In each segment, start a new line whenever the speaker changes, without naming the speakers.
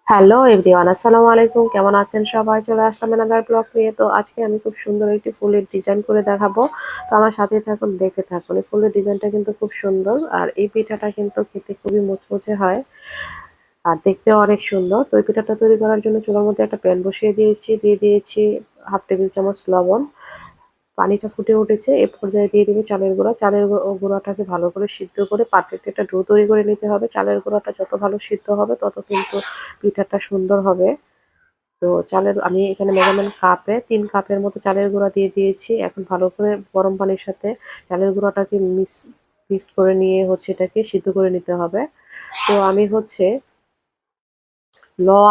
Hello everyone, আসসালামু আলাইকুম। কেমন আছেন সবাই? চলে আসলাম এনাদার ব্লগ নিয়ে। তো আজকে আমি খুব সুন্দর একটি ফুলের ডিজাইন করে দেখাবো। তো আমার সাথেই থাকুন, দেখতে থাকুন। এই ফুলের ডিজাইনটা কিন্তু খুব সুন্দর, আর এই পিঠাটা কিন্তু খেতে খুবই মুচমুচে হয় আর দেখতেও অনেক সুন্দর। তো এই পিঠাটা তৈরি করার জন্য চুলার মধ্যে একটা প্যান বসিয়ে দিয়েছি, দিয়ে দিয়েছি হাফ টেবিল চামচ লবণ। পানিটা ফুটে উঠেছে, এ পর্যায়ে দিয়ে দিবি চালের গুঁড়া। গুঁড়াটাকে ভালো করে সিদ্ধ করে পারফেক্ট একটা ডো তৈরি করে নিতে হবে। চালের গুঁড়াটা যত ভালো সিদ্ধ হবে তত কিন্তু পিঠাটা সুন্দর হবে। তো আমি এখানে মেজারমেন্ট কাপে ৩ কাপের মতো চালের গুঁড়া দিয়ে দিয়েছি। এখন ভালো করে গরম পানির সাথে চালের গুঁড়াটাকে মিক্সড করে নিয়ে এটাকে সিদ্ধ করে নিতে হবে। তো আমি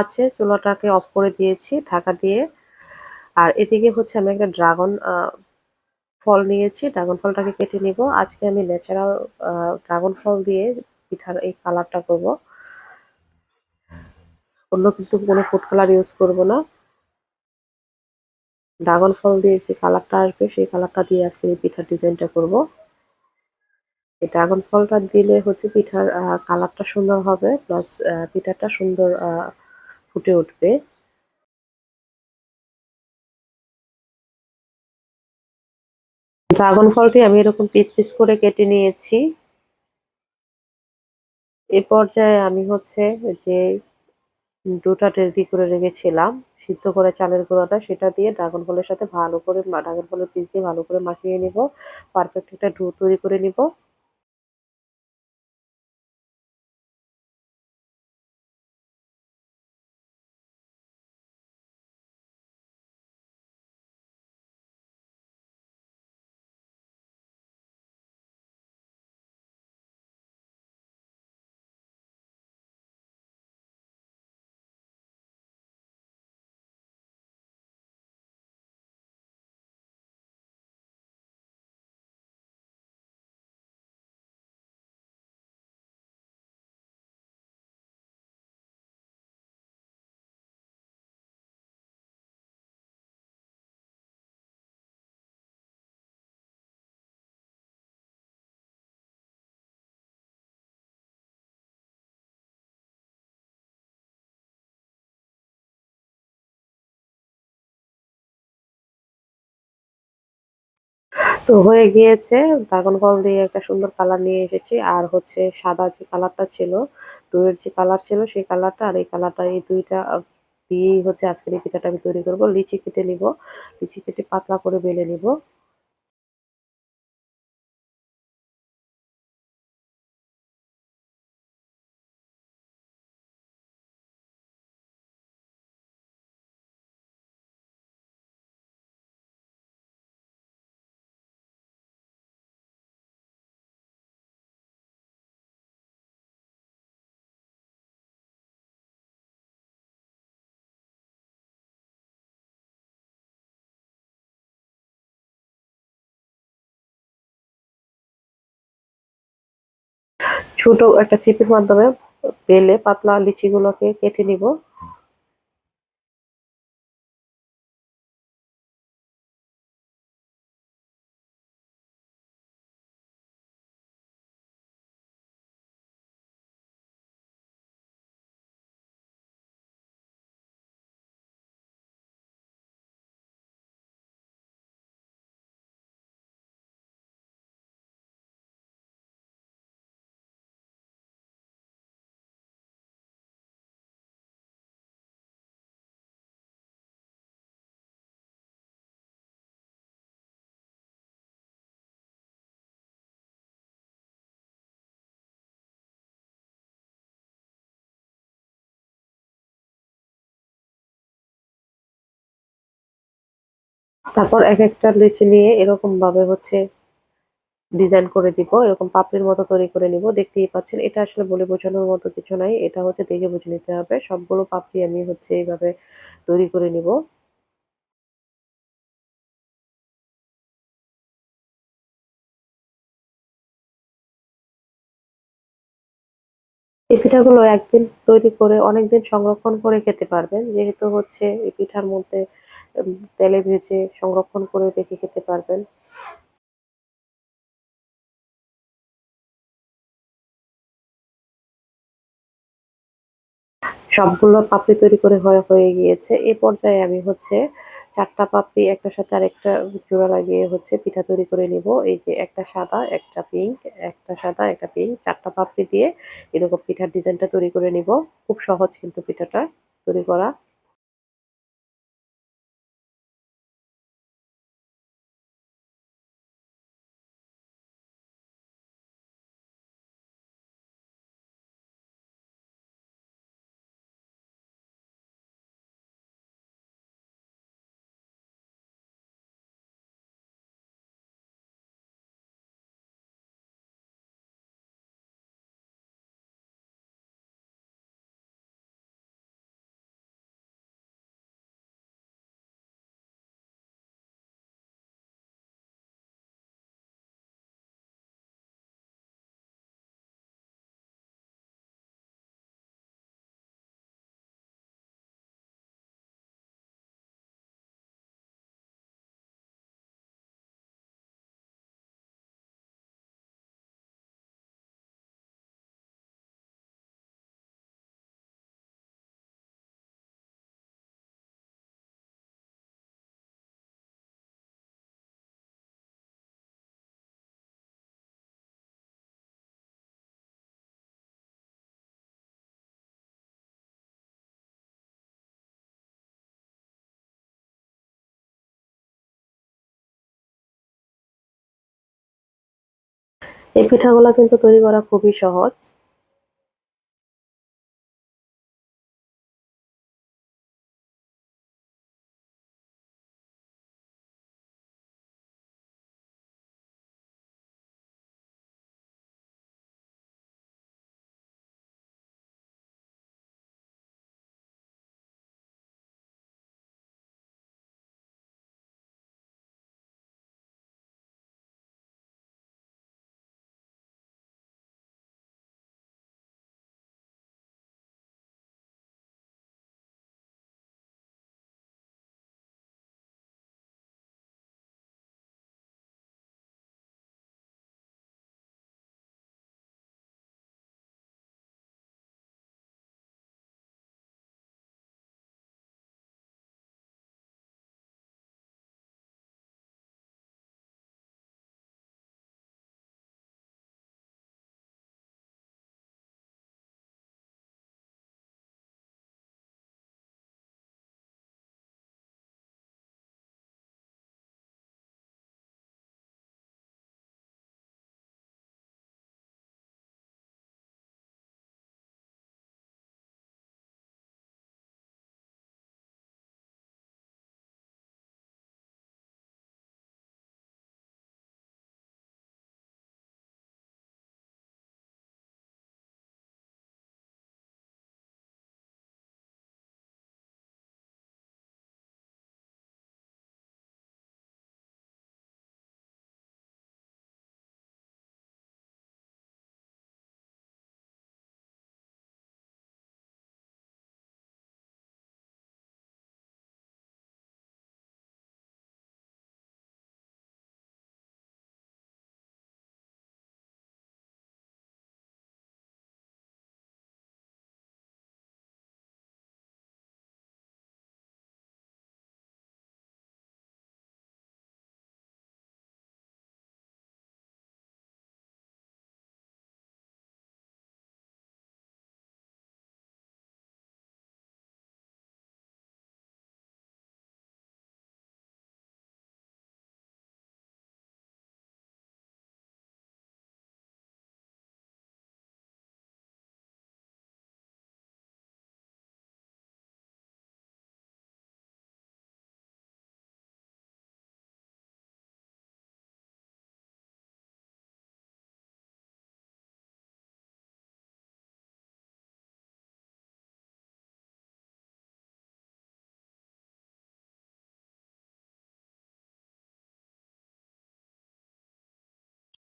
আছে, চুলাটাকে অফ করে দিয়েছি ঢাকা দিয়ে। আর এদিকে আমি একটা ফল নিয়েছি, ড্রাগন ফলটাকে কেটে নিব। আজকে আমি ন্যাচারাল ড্রাগন ফল দিয়ে পিঠার এই কালারটা করব, অন্য কিন্তু কোনো ফুড কালার ইউজ করব না। ড্রাগন ফল দিয়ে যে কালারটা আসবে সেই কালারটা দিয়ে আজকে এই পিঠার ডিজাইনটা করব। এই ড্রাগন ফলটা দিলে পিঠার কালারটা সুন্দর হবে, প্লাস পিঠাটা সুন্দর ফুটে উঠবে। ড্রাগন ফলটি আমি এরকম পিস পিস করে কেটে নিয়েছি। এ পর্যায়ে আমি যে ডোটা রেডি করে রেখেছিলাম, সিদ্ধ করে চালের গুঁড়োটা, সেটা দিয়ে ড্রাগন ফলের সাথে ভালো করে ড্রাগন ফলের পিস দিয়ে ভালো করে মাখিয়ে নিব। পারফেক্ট একটা ডো তৈরি করে নিব। তো হয়ে গিয়েছে, ড্রাগন ফল দিয়ে একটা সুন্দর কালার নিয়ে এসেছি। আর সাদা যে কালারটা ছিল, ডোয়ের যে কালার ছিল সেই কালারটা আর এই কালারটা, এই দুইটা দিয়েই আজকের এই পিঠাটা আমি তৈরি করব। লিচি কেটে নিব, লিচি কেটে পাতলা করে বেলে নিব। ছোট একটা চিপির মাধ্যমে বেলে পাতলা লিচিগুলোকে কেটে নিব। তারপর এক একটা লিচি নিয়ে এরকম ভাবে ডিজাইন করে দিব, এরকম পাপড়ির মতো তৈরি করে নিব। দেখতেই পাচ্ছেন, এটা আসলে বলে বোঝানোর মতো কিছু নাই, এটা দেখে বুঝে নিতে হবে। সবগুলো পাপড়ি আমি এইভাবে তৈরি করে নিব। এই পিঠাগুলো একদিন তৈরি করে অনেকদিন সংরক্ষণ করে খেতে পারবেন, যেহেতু এই পিঠার মধ্যে তেলে ভেজে সংরক্ষণ করে রেখে খেতে পারবেন। সবগুলো পাপড়ি তৈরি করে হয়ে গিয়েছে। এ পর্যায়ে আমি হচ্ছে ৪ টা পাপড়ি একটার সাথে আরেকটা জোড়া লাগিয়ে হচ্ছে পিঠা তৈরি করে নিব। এই যে একটা সাদা, একটা পিঙ্ক, একটা সাদা, একটা পিঙ্ক ৪ টা পাপড়ি দিয়ে এরকম পিঠার ডিজাইনটা তৈরি করে নিব। খুব সহজ কিন্তু পিঠাটা তৈরি করা। এই পিঠাগুলা কিন্তু তৈরি করা খুবই সহজ।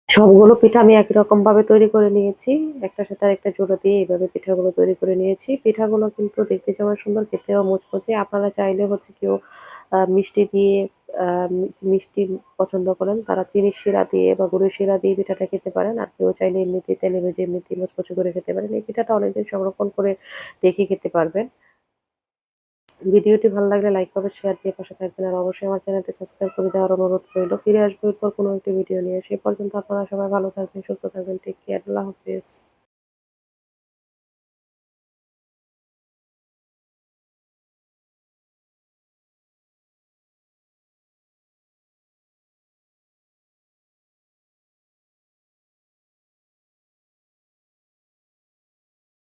সবগুলো পিঠা আমি একই রকম ভাবে তৈরি করে নিয়েছি। একটার সাথে আরেকটা জোড়া দিয়ে এইভাবে পিঠাগুলো তৈরি করে নিয়েছি। পিঠাগুলো কিন্তু দেখতে যেমন সুন্দর খেতেও মুচমুচে। আপনারা চাইলে হচ্ছে কেউ মিষ্টি দিয়ে মিষ্টি পছন্দ করেন তারা চিনির শিরা দিয়ে বা গুড়ের শিরা দিয়ে পিঠাটা খেতে পারেন। আর কেউ চাইলে এমনিতে তেলে ভেজে এমনিতে মুচমুচে করে খেতে পারেন। এই পিঠাটা অনেকদিন সংরক্ষণ করে রেখে খেতে পারবেন। ভিডিওটি ভালো লাগলে লাইক করবেন, শেয়ার দিয়ে পাশে থাকবেন। আর অবশ্যই আমার চ্যানেলটি সাবস্ক্রাইব করে দেওয়ার অনুরোধ রইল। ফিরে আসবো এরপর কোনো একটি ভিডিও নিয়ে। সে পর্যন্ত আপনারা সবাই ভালো থাকবেন, সুস্থ থাকবেন। Take care. আল্লাহ হাফেজ।